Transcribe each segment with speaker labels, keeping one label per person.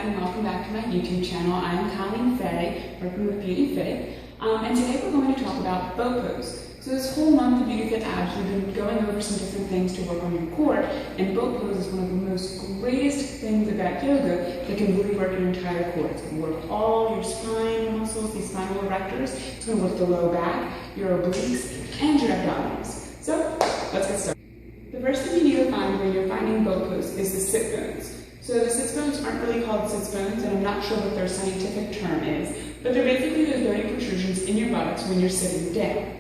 Speaker 1: and welcome back to my YouTube channel. I'm Colleen working with BeYou-T-Fit, and today we're going to talk about boat pose. So this whole month of BeYou-T-Fit we've been going over some different things to work on your core, and boat pose is one of the most greatest things about yoga that can really work your entire core. It's going to work all your spine muscles, these spinal erectors. It's going to work the low back, your obliques, and your abdominals. So let's get started. The first thing you need to find when you're finding boat pose is the sit bones. So the sits bones aren't really called sits bones, and I'm not sure what their scientific term is, but they're basically those bony protrusions in your buttocks when you're sitting down.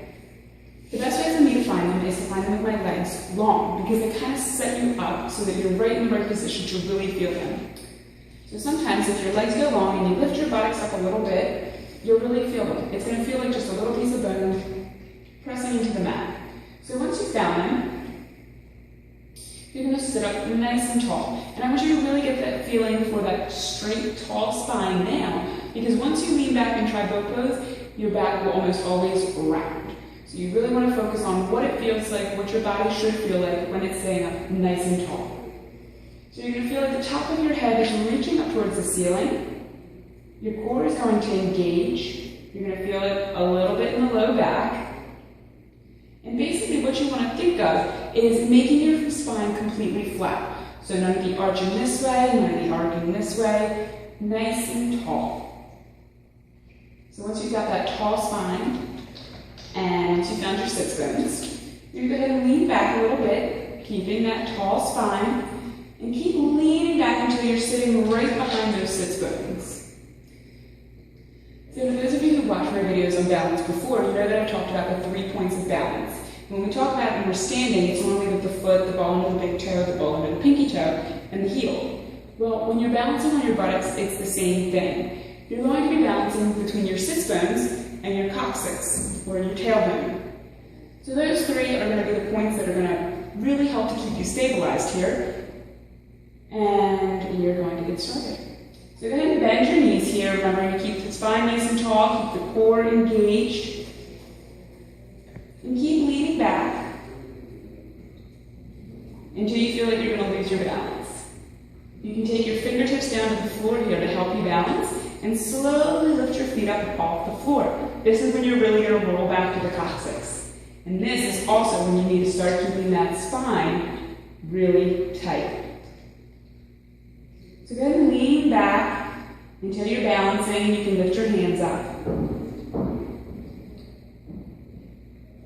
Speaker 1: The best way for me to find them is to find them with my legs long, because they kind of set you up so that you're right in the right position to really feel them. So sometimes if your legs go long and you lift your buttocks up a little bit, you'll really feel them. It's going to feel like just a little piece of bone pressing into the mat. So once you've found them, you're going to sit up nice and tall. And I want you to really get that feeling for that straight, tall spine now, because once you lean back and try boat pose, your back will almost always round. So you really want to focus on what it feels like, what your body should feel like when it's staying up nice and tall. So you're going to feel like the top of your head is reaching up towards the ceiling. Your core is going to engage. You're going to feel it a little bit in the low back. And basically what you want to think of is making your spine completely flat. So none of the arching this way, none of the arcing this way, nice and tall. So once you've got that tall spine, and once you've found your sits bones, you're going to go ahead and lean back a little bit, keeping that tall spine, and keep leaning back until you're sitting right behind those sits bones. So for those of you who watched my videos on balance before, you know that I've talked about the 3 points of balance. When we talk about it when we're standing, it's normally with the foot, the ball under the big toe, the ball under the pinky toe, and the heel. Well, when you're balancing on your buttocks, it's the same thing. You're going to be balancing between your sits bones and your coccyx, or your tailbone. So those three are going to be the points that are going to really help to keep you stabilized here. And you're going to get started. So go ahead and bend your knees here, remembering to keep the spine nice and tall, keep the core engaged, and keep leaning back until you feel like you're going to lose your balance. You can take your fingertips down to the floor here to help you balance, and slowly lift your feet up off the floor. This is when you're really going to roll back to the coccyx. And this is also when you need to start keeping that spine really tight. So go ahead and lean back until you're balancing. You can lift your hands up.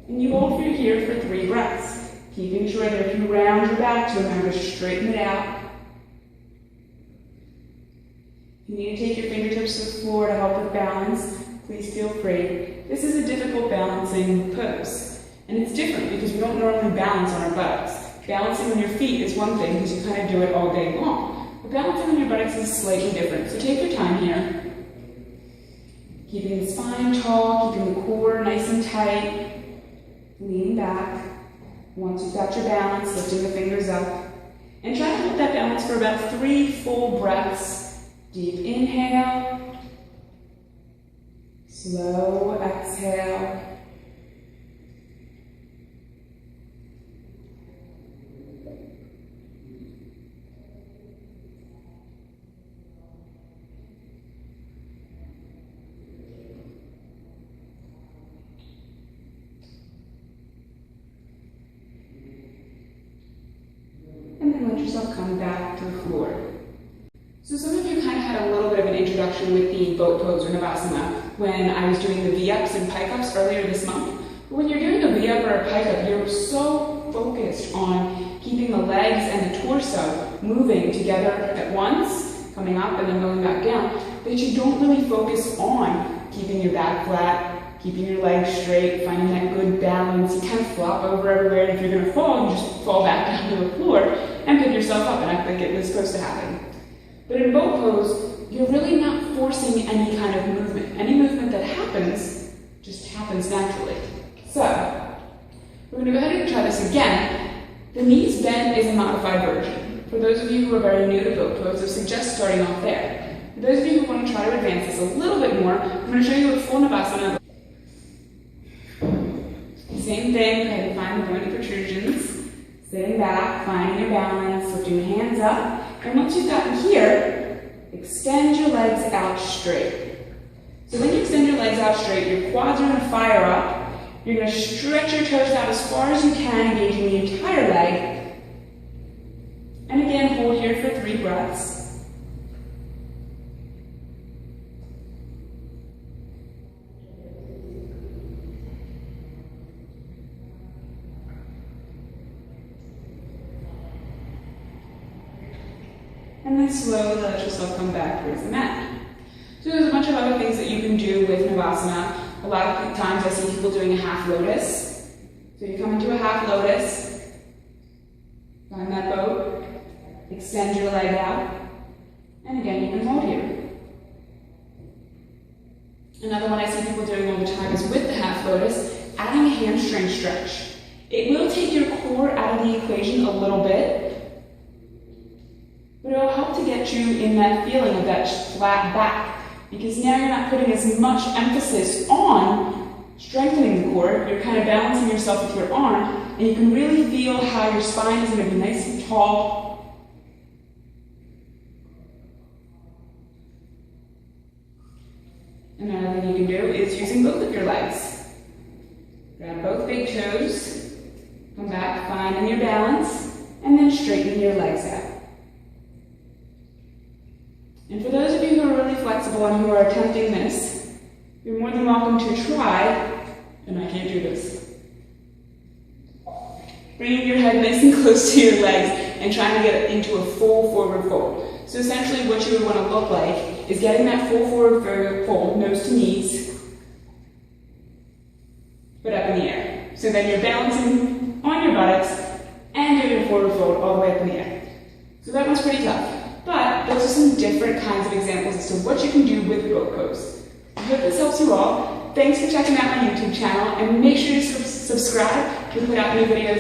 Speaker 1: And you hold through here for 3 breaths, keeping sure that if you round your back, to remember to straighten it out. If you need to take your fingertips to the floor to help with balance, please feel free. This is a difficult balancing pose, and it's different because we don't normally balance on our buttocks. Balancing on your feet is one thing because you kind of do it all day long. But balancing on your buttocks is slightly different, so take your time here. Keeping the spine tall, keeping the core nice and tight. Lean back. Once you've got your balance, lifting the fingers up. And try to hold that balance for about 3 full breaths. Deep inhale. Slow exhale. And then let yourself come back to the floor. So some of you kind of had a little bit of an introduction with the boat pose or Navasana when I was doing the V-ups and pike-ups earlier this month. But when you're doing a V-up or a pike-up, you're so focused on keeping the legs and the torso moving together at once, coming up and then going back down, that you don't really focus on keeping your back flat, keeping your legs straight, finding that good balance. You kind of flop over everywhere, and if you're going to fall, you just fall back down to the floor and pick yourself up and act like it was supposed to happen. But in boat pose, you're really not forcing any kind of movement. Any movement that happens just happens naturally. So, we're going to go ahead and try this again. The knees bend is a modified version. For those of you who are very new to boat pose, I suggest starting off there. For those of you who want to try to advance this a little bit more, I'm going to show you a full Navasana. Same thing, go ahead and find the bony protrusions. Sitting back, finding your balance, lifting your hands up. And once you've gotten here, extend your legs out straight. So when you extend your legs out straight, your quads are going to fire up. You're going to stretch your toes out as far as you can, engaging the entire leg. And again, hold here for 3 breaths. And then slowly let yourself come back towards the mat. So there's a bunch of other things that you can do with Navasana. A lot of times I see people doing a half lotus. So you come into a half lotus, find that boat, extend your leg out, and again you can hold here. Another one I see people doing all the time is with the half lotus, adding a hamstring stretch. It will take your core out of the equation a little bit, but it'll help to get you in that feeling of that flat back, because now you're not putting as much emphasis on strengthening the core. You're kind of balancing yourself with your arm, and you can really feel how your spine is going to be nice and tall. Another thing you can do is using both of your legs. Grab both big toes, come back, find your balance, and then straighten your legs out. And for those of you who are really flexible and who are attempting this, you're more than welcome to try, and I can't do this, bringing your head nice and close to your legs and trying to get into a full forward fold. So essentially what you would want to look like is getting that full forward fold, nose to knees, but up in the air. So then you're balancing on your buttocks and doing a forward fold all the way up in the air. So that one's pretty tough. But those are some different kinds of examples as to what you can do with boat pose. I hope this helps you all. Thanks for checking out my YouTube channel, and make sure to subscribe to put out new videos.